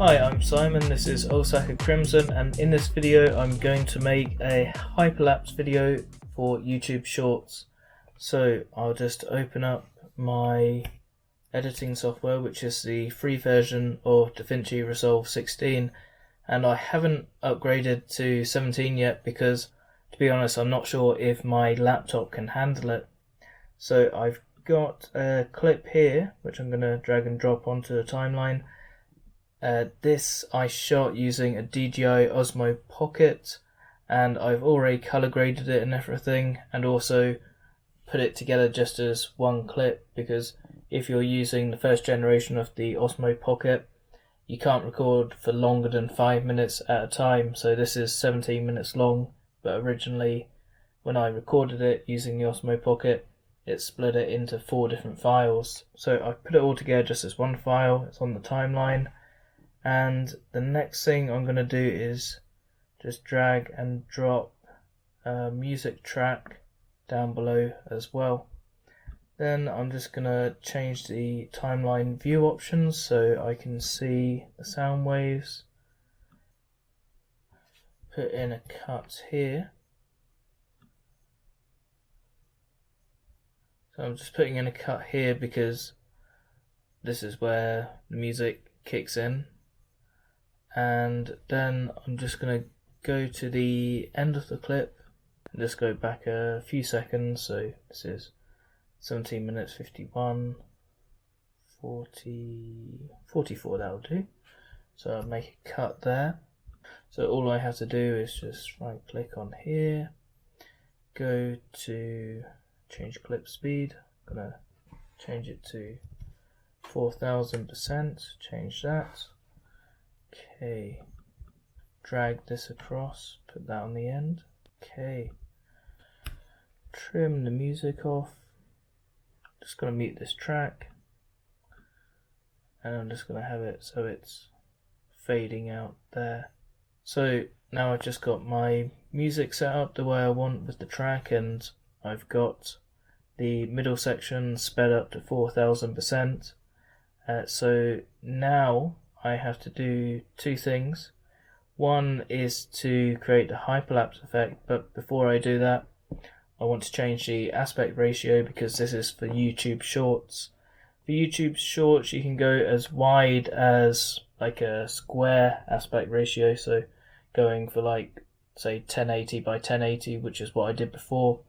Hi, I'm Simon, this is Osaka Crimson, and in this video I'm going to make a hyperlapse video for YouTube Shorts. So I'll just open up my editing software, which is the free version of DaVinci Resolve 16, and I haven't upgraded to 17 yet because, to be honest, I'm not sure if my laptop can handle it. So I've got a clip here which I'm going to drag and drop onto the timeline. This I shot using a DJI Osmo Pocket, and I've already color graded it and everything, and also put it together just as one clip, because if you're using the first generation of the Osmo Pocket, you can't record for longer than 5 minutes at a time. So this is 17 minutes long, but originally when I recorded it using the Osmo Pocket, it split it into 4 different files. So I put it all together just as one file. It's on the timeline. And the next thing I'm going to do is just drag and drop a music track down below as well. Then I'm just going to change the timeline view options so I can see the sound waves. Put in a cut here. So I'm just putting in a cut here because this is where the music kicks in. And then I'm just going to go to the end of the clip and just go back a few seconds. So this is 17 minutes 51, 40, 44, that'll do. So I'll make a cut there. So all I have to do is just right click on here, go to change clip speed. I'm going to change it to 4000%, change that. Okay, drag this across, put that on the end. Okay, trim the music off. Just going to mute this track, and I'm just going to have it so it's fading out there. So now I've just got my music set up the way I want with the track, and I've got the middle section sped up to 4000%. So now I have to do 2 things. One is to create the hyperlapse effect, but before I do that, I want to change the aspect ratio because this is for YouTube Shorts. For YouTube Shorts, you can go as wide as like a square aspect ratio, so going for like say 1080 by 1080, which is what I did before.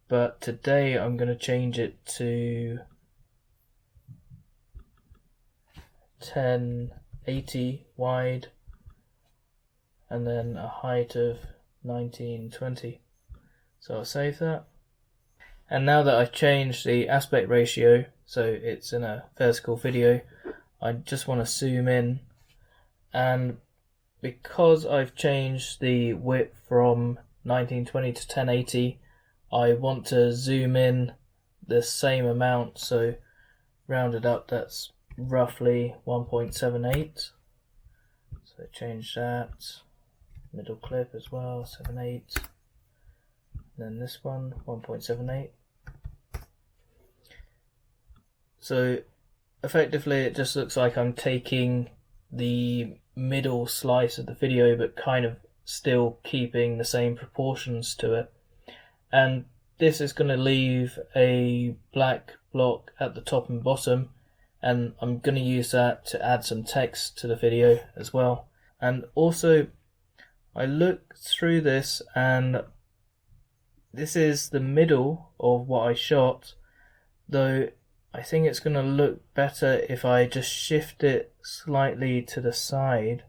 But today I'm going to change it to 1080 wide and then a height of 1920. So I'll save that. And now that I've changed the aspect ratio so it's in a vertical video, I just want to zoom in, and because I've changed the width from 1920 to 1080, I want to zoom in the same amount, so rounded up that's roughly 1.78. So change that, middle clip as well, 7.8, then this one 1.78. so effectively it just looks like I'm taking the middle slice of the video but kind of still keeping the same proportions to it, and this is going to leave a black block at the top and bottom, and I'm going to use that to add some text to the video as well. And also I looked through this, and this is the middle of what I shot, though I think it's going to look better if I just shift it slightly to the side.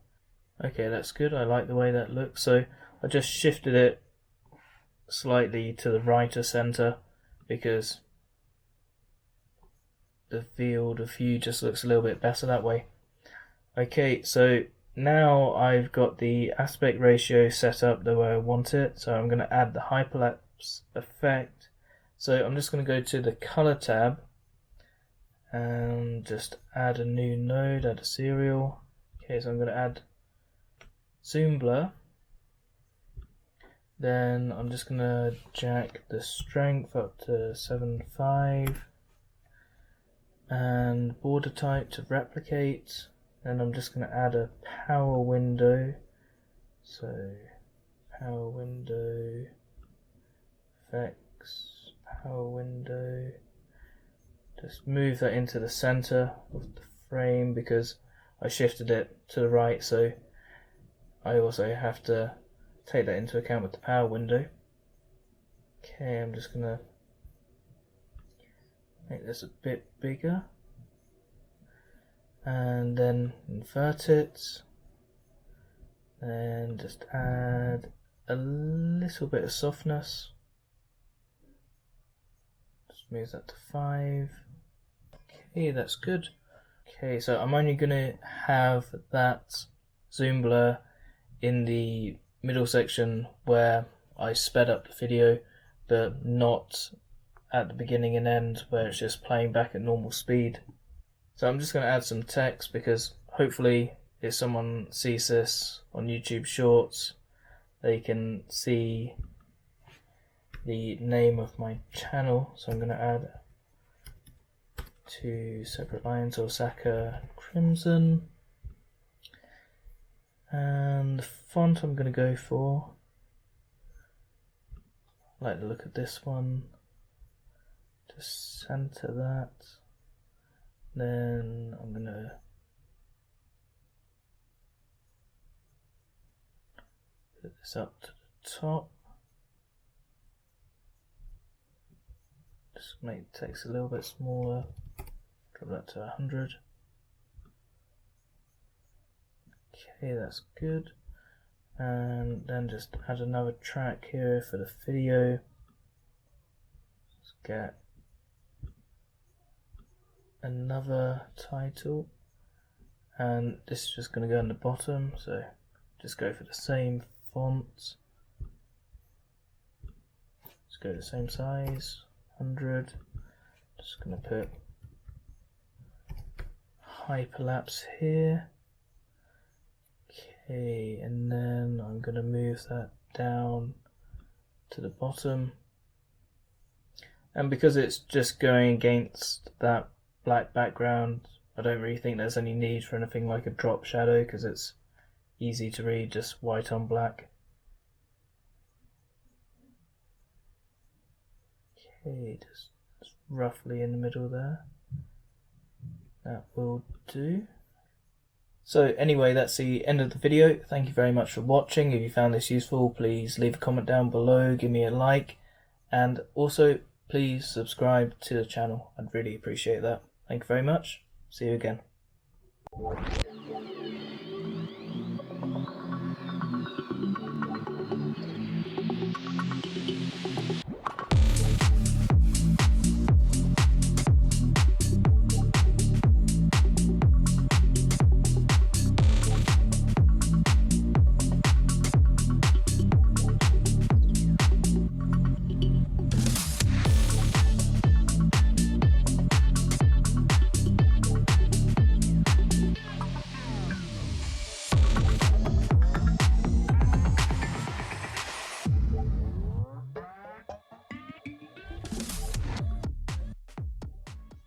Okay, that's good, I like the way that looks. So I just shifted it slightly to the right of center because the field of view just looks a little bit better that way. Okay, so now I've got the aspect ratio set up the way I want it, so I'm going to add the hyperlapse effect. So I'm just going to go to the color tab and just add a new node, add a serial. Okay, so I'm going to add zoom blur. Then I'm just going to jack the strength up to 7.5 and border type to replicate. Then I'm just going to add a power window. So power window, effects, power window. Just move that into the center of the frame because I shifted it to the right, so I also have to take that into account with the power window. Okay, I'm just going to make this a bit bigger and then invert it, and just add a little bit of softness. Just move that to 5. Okay, that's good. Okay, so I'm only going to have that zoom blur in the middle section where I sped up the video, but not at the beginning and end where it's just playing back at normal speed. So I'm just going to add some text because hopefully if someone sees this on YouTube Shorts, they can see the name of my channel. So I'm going to add 2 separate lines, Osaka Crimson, and the font I'm going to go for, I like the look of this one. Just center that. Then I'm going to put this up to the top. Just make the text a little bit smaller. Drop that to 100. Okay, that's good. And then just add another track here for the video. Let's get another title, and this is just going to go on the bottom, so just go for the same font. Let's go the same size, 100. Just going to put hyperlapse here. Okay, and then I'm going to move that down to the bottom, and because it's just going against that black background, I don't really think there's any need for anything like a drop shadow because it's easy to read, just white on black. Okay, just roughly in the middle there. That will do. So anyway, that's the end of the video. Thank you very much for watching. If you found this useful, please leave a comment down below, give me a like, and also please subscribe to the channel. I'd really appreciate that. Thank you very much. See you again.